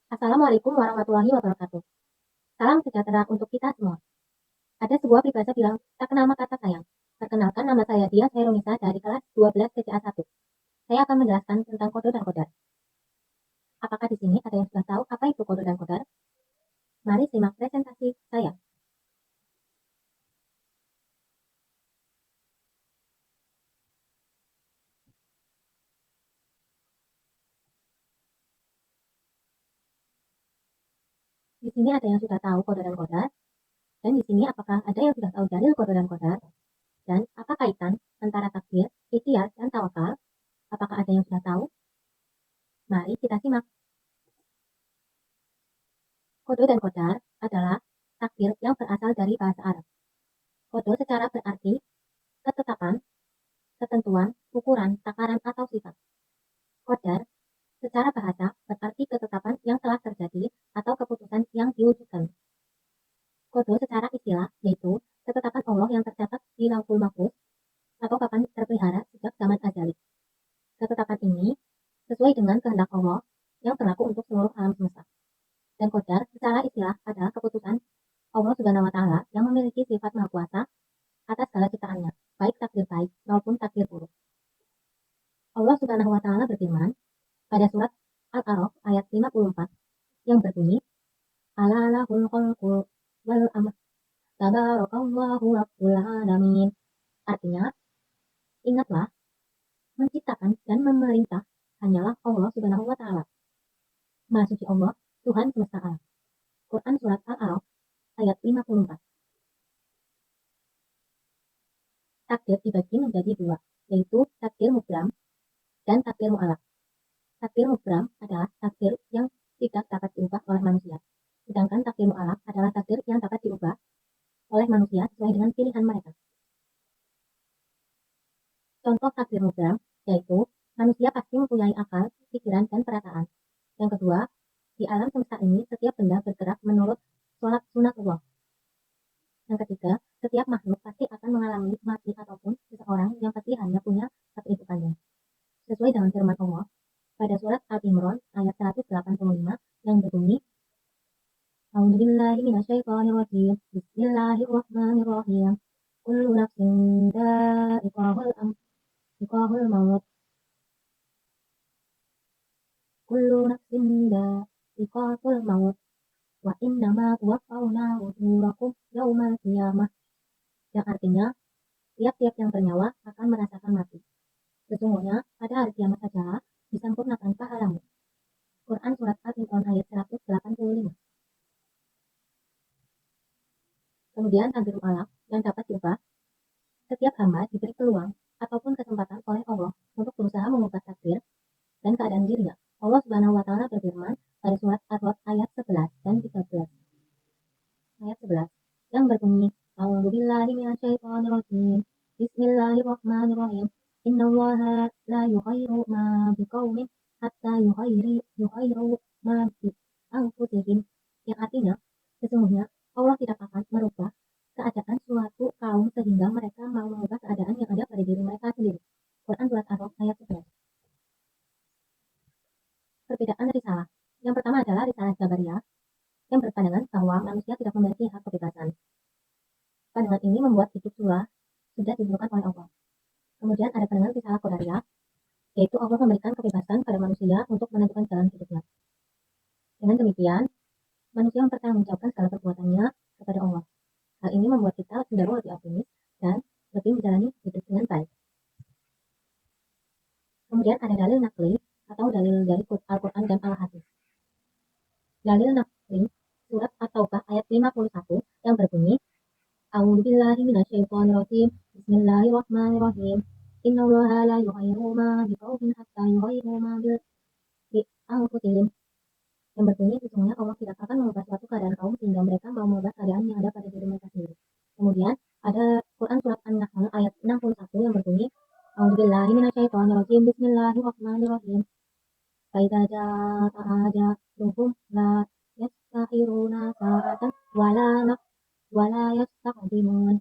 Assalamualaikum warahmatullahi wabarakatuh. Salam sejahtera untuk kita semua. Ada sebuah peribahasa bilang, tak kenal maka tak sayang. Perkenalkan, nama saya Dia Khairunisa dari kelas 12 TCA 1. Saya akan menjelaskan tentang kode dan kodar. Apakah di sini ada yang sudah tahu apa itu kode dan kodar? Mari simak presentasi saya. Di sini ada yang sudah tahu kode dan kodar, dan di sini apakah ada yang sudah tahu dalil kode dan kodar, dan apa kaitan antara takdir, ikhtiar, dan tawakal? Apakah ada yang sudah tahu? Mari kita simak. Kode dan kodar adalah takdir yang berasal dari bahasa Arab. Kode secara berarti ketetapan, ketentuan, ukuran, takaran, atau sifat. Qadar secara bahasa berarti ketetapan yang telah terjadi atau keputusan yang diwujudkan. Kode secara istilah yaitu ketetapan Allah yang tercatat di Lauhul Mahfuz atau papan terpelihara sejak zaman azali. Ketetapan ini sesuai dengan kehendak Allah yang berlaku untuk seluruh alam semesta. Dan qadar secara istilah adalah keputusan Allah Subhanahu wa taala yang memiliki sifat maha kuasa atas segala ciptaannya, baik takdir baik maupun takdir buruk. Allah Subhanahu wa taala berfirman pada surat Al-A'raf ayat 54 yang berbunyi ala lahul khalqu wal amr tabarakallahu rabbul alamin. Artinya, ingatlah, menciptakan dan memerintah hanyalah Allah Subhanahu wa taala. Maha suci Allah, Tuhan semesta alam. Quran surat Al-A'raf ayat 54. Takdir dibagi menjadi dua, yaitu takdir mubram dan takdir mu'alaq. Takdir mubram adalah takdir yang tidak dapat diubah oleh manusia. Sedangkan takdir mu'alaq adalah takdir yang dapat diubah oleh manusia sesuai dengan pilihan mereka. Contoh takdir mubram yaitu manusia pasti mempunyai akal, pikiran, dan perasaan. Yang kedua, di alam semesta ini setiap benda bergerak menurut sholat sunatullah. Yang ketiga, setiap makhluk pasti akan mengalami mati ataupun seseorang yang pasti hanya punya kehidupannya. Sesuai dengan firman Allah pada surat Al-Imran ayat 185 yang berbunyi A'udzubillahi minasyaitonirrajim. Bismillahirrahmanirrahim. Kullu nafsin dha'iqatul maut. Kullu nafsin dha'iqatul maut. Wa innama tuwaffawna ujurakum yaumal qiyamah. Yang artinya, tiap-tiap yang bernyawa akan merasakan mati. Sesungguhnya, pada hari kiamat saja disempurnakan pahalamu. Quran surat Al-Imran ayat 185. Kemudian takdir mu'alaq yang dapat diubah, setiap hamba diberi peluang ataupun kesempatan oleh Allah untuk berusaha mengubah takdir dan keadaan dirinya. Allah Subhanahu wa taala berfirman pada surat Ar-Ra'd ayat 11 dan 13. Ayat 11 yang berbunyi A'udzubillahi minasyaitonirrajim. Bismillahirrahmanirrahim. Innallaha la yughayyiru ma biqaumin hatta yughayyiru ma bi anfusihim. Yang artinya, sesungguhnya Allah tidak akan merubah keadaan suatu kaum sehingga mereka mau mengubah keadaan yang ada pada diri mereka sendiri. Quran surat Ar-Ra'd ayat 11. Perbedaan risalah. Yang pertama adalah risalah Jabariyah yang berpandangan bahwa manusia tidak memiliki hak kebebasan. Pandangan ini membuat hidup sudah ditentukan oleh Allah. Kemudian ada pandangan risalah Qadariyah, yaitu Allah memberikan kebebasan pada manusia untuk menentukan jalan hidupnya. Dengan demikian, manusia mempertanggungjawabkan segala perbuatannya kepada Allah. Hal ini membuat kita cenderung lebih optimis dan lebih menjalani hidup dengan baik. Kemudian ada dalil nakli atau dalil dari Al-Quran dan Al-Hadis. Dalil nakli surat At-Taubah ayat 51 yang berbunyi A'udzubillahi minasyaitonirrajim. Bismillahirrahmanirrahim. Innallaha la yughayyiru ma biqaumin hatta yughayyiru ma bi anfusihim. Yang berbunyi sesungguhnya Allah tidak akan mengubah suatu keadaan kaum sehingga mereka mau mengubah keadaan yang ada pada diri mereka sendiri. Kemudian ada Quran surat An-Nahl ayat 61 yang berbunyi A'udzubillahi minasyaitonirrajim. Bismillahirrahmanirrahim. Fa idza jaa'a ajaluhum la yastakhiruna sa'atan wala yastaqdimun.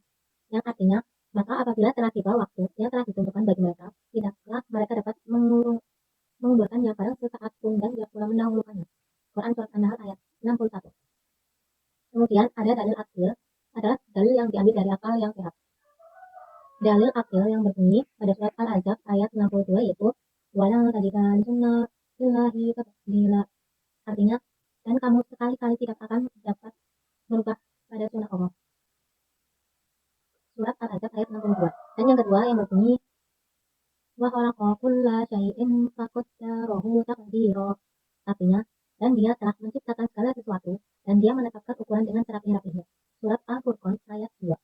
Yang artinya, maka apabila telah tiba waktu yang telah ditentukan bagi mereka, tidaklah mereka dapat mengundurkannya pada sesaat pun dan tidak pula mendahulukannya. Quran surat An-Nahl ayat 61. Kemudian ada dalil akil, adalah dalil yang diambil dari akal yang sehat. Dalil akil yang berbunyi pada surat Al-Ahzab ayat 62 yaitu wala tadikan sunnah lillahi tabdila. Artinya, dan kamu sekali-kali tidak akan dapat berubah pada sunnah Allah. Surat Al-Ahzab ayat 62. Dan yang kedua yang berbunyi wa khalaqa kulla syai'in faqaddarahu taqdira. Artinya, dan dia telah menciptakan segala sesuatu dan dia menetapkan ukuran dengan serapi-rapinya. Surat Al-Furqan ayat 2.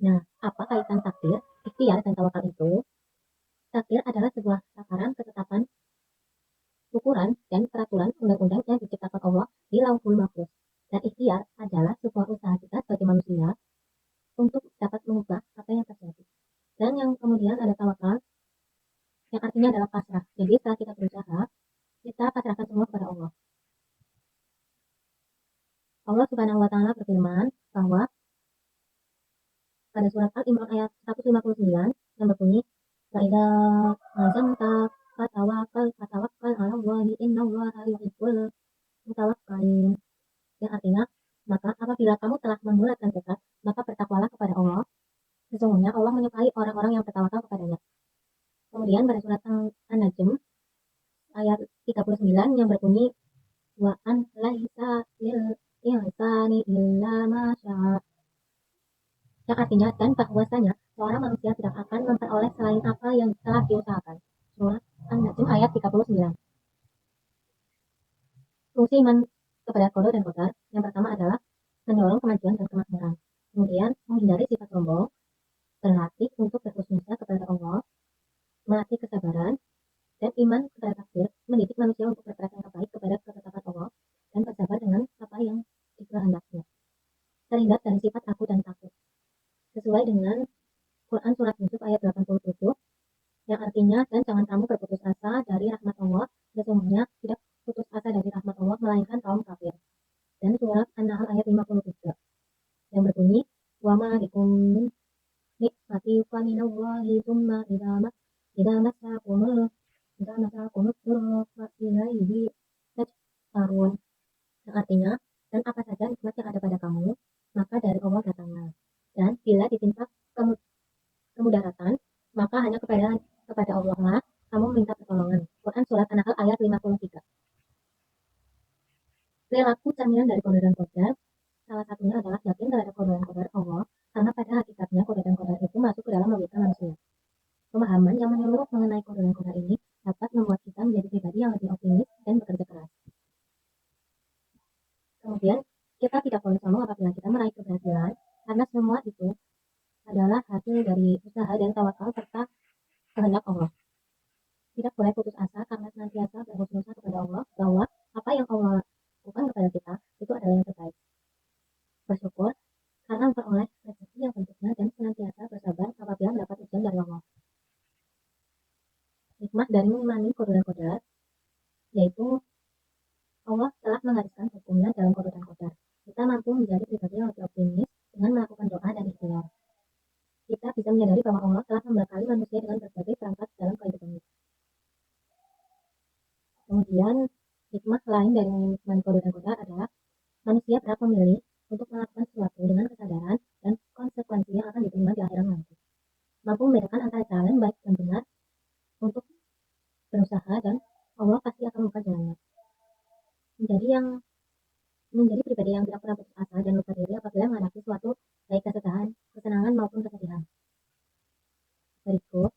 Nah, apa kaitan takdir, ikhtiar, dan tawakal itu? Takdir adalah sebuah takaran, ketetapan, ukuran, dan peraturan undang-undang yang diciptakan Allah di Lauhul Mahfuz. Dan ikhtiar adalah sebuah usaha kita sebagai manusia untuk dapat mengubah apa yang terjadi. Dan yang kemudian ada tawakal, yang artinya adalah pasrah. Jadi setelah kita berusaha, kita pasrahkan semua kepada Allah. Allah Subhanahu wa Ta'ala berfirman bahwa pada surat Al-Imran ayat 159 yang berbunyi wa idza azamta fatawakkal 'ala Allahi innallaha yuhibbul mutawakkalin. Yang artinya, maka apabila kamu telah membulatkan tekad, maka bertakwalah kepada Allah. Sesungguhnya Allah menyukai orang-orang yang bertawakal kepadanya. Kemudian pada surat An-Najm ayat 39 yang berbunyi wa an laisa lil insani illa ma syaa. Yang artinya, dan bahwasanya seorang manusia tidak akan memperoleh selain apa yang telah diusahakan. Surat An-Najm ayat 39. Fungsi iman kepada qada dan qadar yang pertama adalah mendorong kemajuan dan kemakmuran. Kemudian menghindari sifat sombong, berlatih untuk berhusnuzon kepada Allah, melatih kesabaran, dan iman kepada takdir, mendidik manusia untuk berprasangka baik kepada ketetapan Allah dan bersabar dengan apa yang dikehendaknya. Terhindar dari sifat aku dan takut. Sesuai dengan Quran surat Yusuf ayat 87 yang artinya, dan jangan kamu berputus asa dari rahmat Allah, sesungguhnya tidak putus asa dari rahmat Allah melainkan kaum kafir. Dan surat An-Nahl ayat 53 yang berbunyi wa ma bikum min nikmati fa minallahi tsumma idza massakumul durra fa ilaihi taj'arun. Yang artinya, dan apa saja nikmat yang ada pada kamu, maka dari Allah datangnya. Dan bila ditimpa kemudaratan, maka hanya kepada Allah lah kamu minta pertolongan. Quran surat An-Nahl ayat 53. Perilaku cerminan dari qada dan qadar salah satunya adalah yakin terhadap qada dan qadar Allah, karena pada hakikatnya qada dan qadar itu masuk ke dalam logika manusia. Pemahaman yang menyeluruh mengenai qada dan qadar ini dapat membuat kita menjadi pribadi yang lebih optimis dan bekerja keras. Kemudian, kita tidak boleh sombong apabila kita meraih keberhasilan, karena semua itu adalah hasil dari usaha dan tawakal serta kehendak Allah. Tidak boleh putus asa karena senantiasa berhusnuzon kepada Allah bahwa apa yang Allah lakukan kepada kita itu adalah yang terbaik. Bersyukur karena memperoleh rezeki yang bentuknya dan senantiasa bersabar apabila mendapat ujian dari Allah. Hikmah dari mengimani qada dan qadar yaitu Allah telah menggariskan hukumnya dalam qada dan qadar. Kita mampu menjadi pribadi yang lebih optimis dengan melakukan doa dan ikhtiar. Kita bisa menyadari bahwa Allah telah membekali manusia dengan berbagai perangkat dalam kehidupannya. Kemudian, hikmah lain dari mengimani qada dan qadar adalah manusia berhak memilih untuk melakukan sesuatu dengan kesadaran dan konsekuensi yang akan diterima di akhirat nanti. Mampu membedakan antara jalan baik dan benar untuk berusaha dan Allah pasti akan membuka jalannya. Menjadi pribadi yang tidak pernah putus asa dan lupa diri apabila menghadapi suatu baik kesenangan maupun kesedihan. Berikut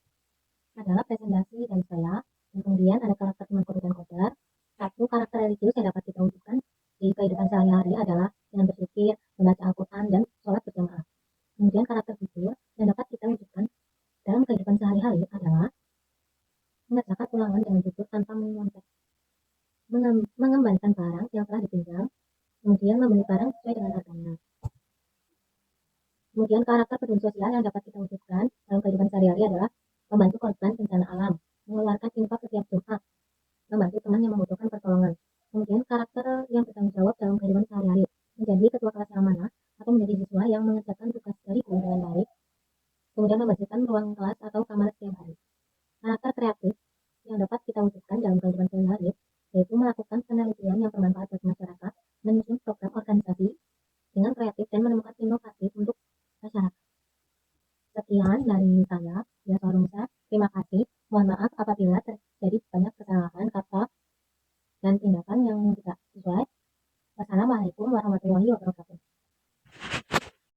adalah presentasi dari saya. Dan kemudian ada karakter iman qada dan qadar. Satu, karakter religius yang dapat kita wujudkan di kehidupan sehari-hari adalah dengan berzikir, membaca Al-Quran, dan sholat berjamaah. Kemudian karakter jujur yang dapat kita wujudkan dalam kehidupan sehari-hari adalah mengerjakan ulangan dengan jujur tanpa menyontek, mengembalikan barang yang telah dipinjam, kemudian membeli barang sesuai dengan harganya. Kemudian karakter peduli sosial yang dapat kita wujudkan dalam kehidupan sehari-hari adalah membantu korban bencana alam, mengeluarkan infak setiap Jumat, membantu teman yang membutuhkan pertolongan. Kemudian karakter yang bertanggung jawab dalam kehidupan sehari-hari, menjadi ketua kelas yang amanah atau menjadi siswa yang mengerjakan tugas dari guru dengan baik, kemudian membersihkan ruang kelas atau kamar setiap hari. Karakter kreatif yang dapat kita wujudkan dalam kehidupan sehari-hari yaitu melakukan penelitian yang bermanfaat bagi masyarakat, menyusun program organisasi dengan kreatif dan menemukan inovatif untuk masyarakat. Sekian dari saya, ya Sorumsa. Terima kasih. Mohon maaf apabila terjadi banyak kesalahan kata dan tindakan yang tidak sesuai. Wassalamualaikum warahmatullahi wabarakatuh.